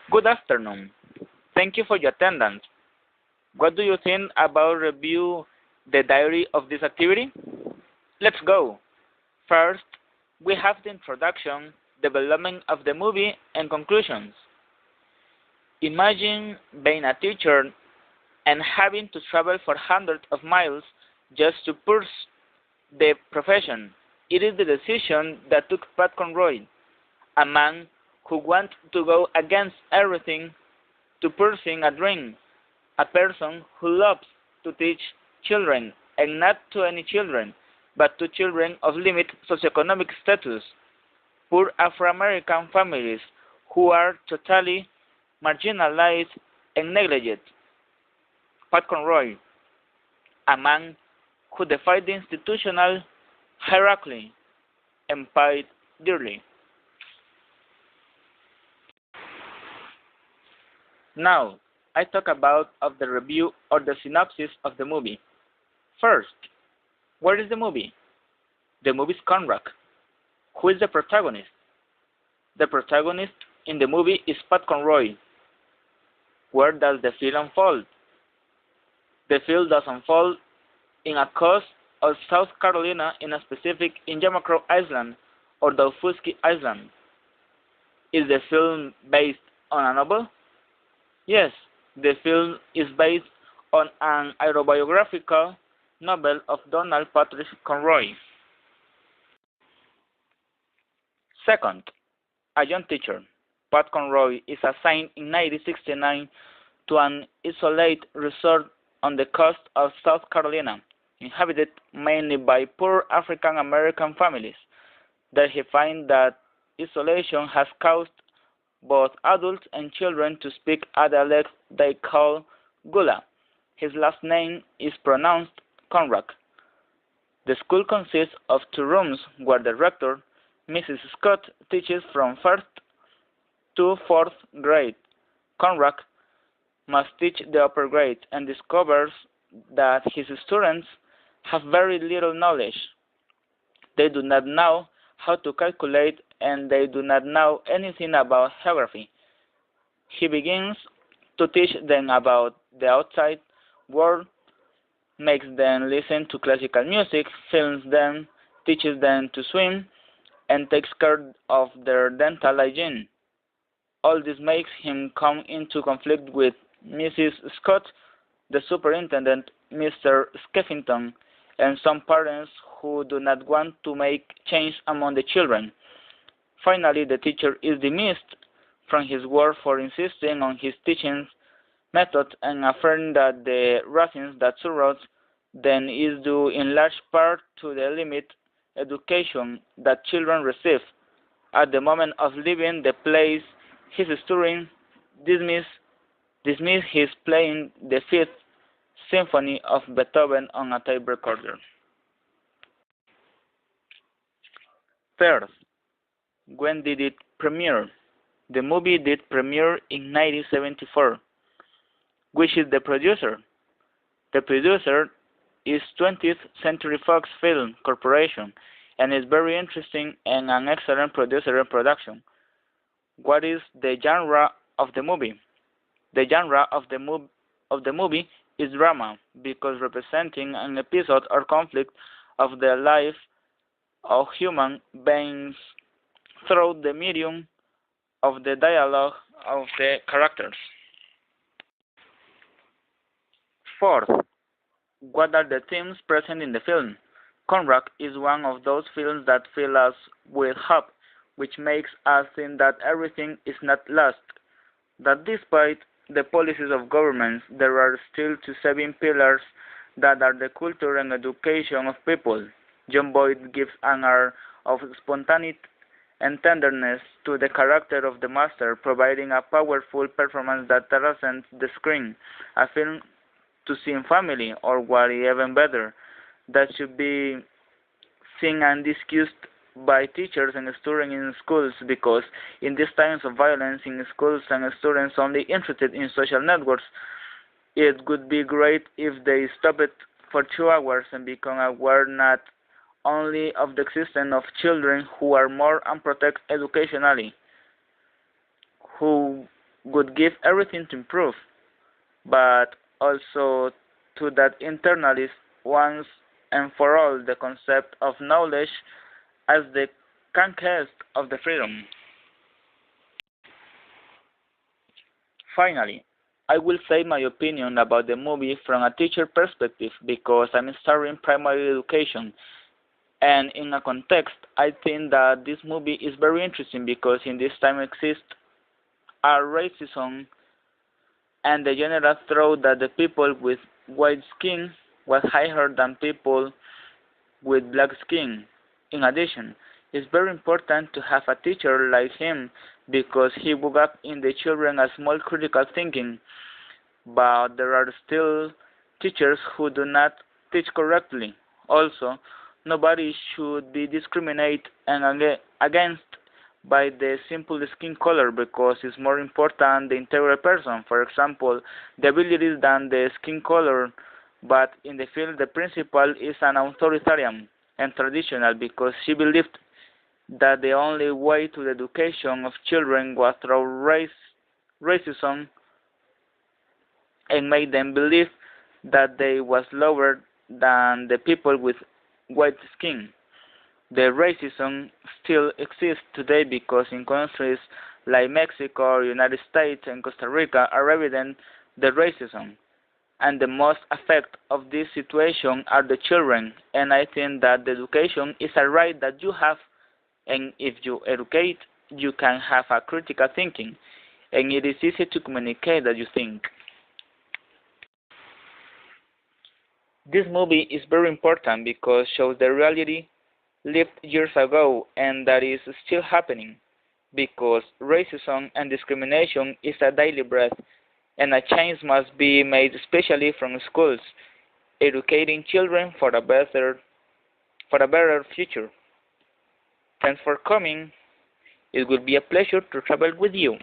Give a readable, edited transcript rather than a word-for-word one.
Good afternoon. Thank you for your attendance. What do you think about review the diary of this activity? Let's go. First, we have the introduction, development of the movie, and conclusions. Imagine being a teacher and having to travel for hundreds of miles just to pursue the profession. It is the decision that took Pat Conroy, a man who wants to go against everything to pursue a dream, a person who loves to teach children, and not to any children, but to children of limited socioeconomic status, poor Afro-American families who are totally marginalized and neglected. Pat Conroy, a man who defied the institutional hierarchy and paid dearly. Now, I talk about of the review or the synopsis of the movie. First, what is the movie? The movie is Conrack. Who is the protagonist? The protagonist in the movie is Pat Conroy. Where does the film unfold? The film does unfold in a coast of South Carolina, in a specific in Yamacraw Island or Daufuskie Island. Is the film based on a novel? Yes, the film is based on an autobiographical novel of Donald Patrick Conroy. Second, a young teacher, Pat Conroy, is assigned in 1969 to an isolated resort on the coast of South Carolina, inhabited mainly by poor African American families. There he finds that isolation has caused both adults and children to speak a dialect they call Gula. His last name is pronounced Conrack. The school consists of two rooms where the rector, Mrs. Scott, teaches from first to fourth grade. Conrack must teach the upper grade and discovers that his students have very little knowledge. They do not know how to calculate and they do not know anything about geography. He begins to teach them about the outside world, makes them listen to classical music, films them, teaches them to swim, and takes care of their dental hygiene. All this makes him come into conflict with Mrs. Scott, the superintendent, Mr. Skeffington, and some parents who do not want to make change among the children. Finally, the teacher is dismissed from his work for insisting on his teaching method and affirming that the racism that surrounds them is due in large part to the limited education that children receive. At the moment of leaving the place, his students dismiss his playing the Fifth Symphony of Beethoven on a tape recorder. Third, when did it premiere? The movie did premiere in 1974. Which is the producer? The producer is 20th Century Fox Film Corporation and is very interesting and an excellent producer and production. What is the genre of the movie? The genre of the movie is drama because representing an episode or conflict of the life of human beings through the medium of the dialogue of the characters. Fourth, what are the themes present in the film? Conrack is one of those films that fill us with hope, which makes us think that everything is not lost, that despite the policies of governments, there are still two seven pillars that are the culture and education of people. John Boyd gives an air of spontaneity and tenderness to the character of the master, providing a powerful performance that transcends the screen. A film to see in family, or what is even better, that should be seen and discussed by teachers and students in schools, because in these times of violence in schools and students only interested in social networks, it would be great if they stop it for 2 hours and become aware not only of the existence of children who are more unprotected educationally, who would give everything to improve, but also to that internalize once and for all the concept of knowledge as the conquest of the freedom. Finally, I will say my opinion about the movie from a teacher perspective because I'm studying primary education, and in a context I think that this movie is very interesting because in this time exists a racism and the general thought that the people with white skin was higher than people with black skin. In addition, it's very important to have a teacher like him because he woke up in the children a small critical thinking, but there are still teachers who do not teach correctly. Also, nobody should be discriminated and against by the simple skin color because it's more important the integral person. For example, the abilities than the skin color, but in the field the principal is an authoritarian and traditional because she believed that the only way to the education of children was through racism and made them believe that they was lower than the people with white skin. The racism still exists today because in countries like Mexico, United States, and Costa Rica are evident the racism, and the most affected of this situation are the children. And I think that the education is a right that you have, and if you educate, you can have a critical thinking, and it is easy to communicate that you think. This movie is very important because shows the reality lived years ago and that is still happening because racism and discrimination is a daily breath and a change must be made especially from schools, educating children for a better future. Thanks for coming. It will be a pleasure to travel with you.